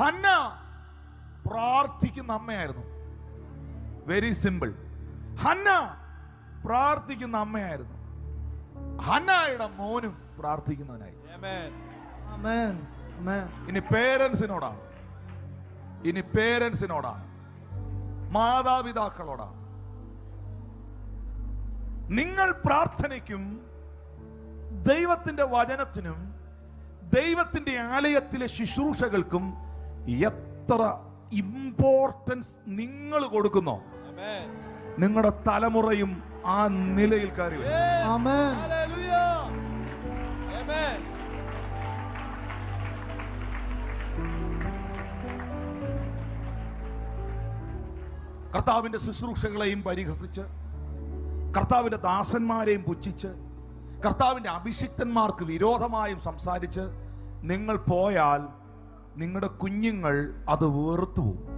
Hannah പ്രാർത്ഥിക്കുന്ന അമ്മയായിരുന്നു. Very simple. Hannah പ്രാർത്ഥിക്കുന്ന അമ്മയായിരുന്നു. ഹന്നയുടെ മോനും പ്രാർത്ഥിക്കുന്നവനായി. ഇനി പേരൻസിനോടാണ്, മാതാപിതാക്കളോടാണ്. നിങ്ങൾ പ്രാർത്ഥനയ്ക്കും ദൈവത്തിന്റെ വചനത്തിനും ദൈവത്തിന്റെ ആലയത്തിലെ ശുശ്രൂഷകൾക്കും എത്ര ഇമ്പോർട്ടൻസ് നിങ്ങൾ കൊടുക്കുന്നോ, നിങ്ങളുടെ തലമുറയും ആ നിലയിൽ കയറി വരും. കർത്താവിന്റെ ശുശ്രൂഷകളെയും പരിഹസിച്ച്, കർത്താവിന്റെ ദാസന്മാരെയും പുച്ഛിച്ച്, കർത്താവിന്റെ അഭിഷിക്തന്മാർക്ക് വിരോധമായും സംസാരിച്ച് നിങ്ങൾ പോയാൽ നിങ്ങളുടെ കുഞ്ഞുങ്ങൾ അത് വെറുത്തു പോകും.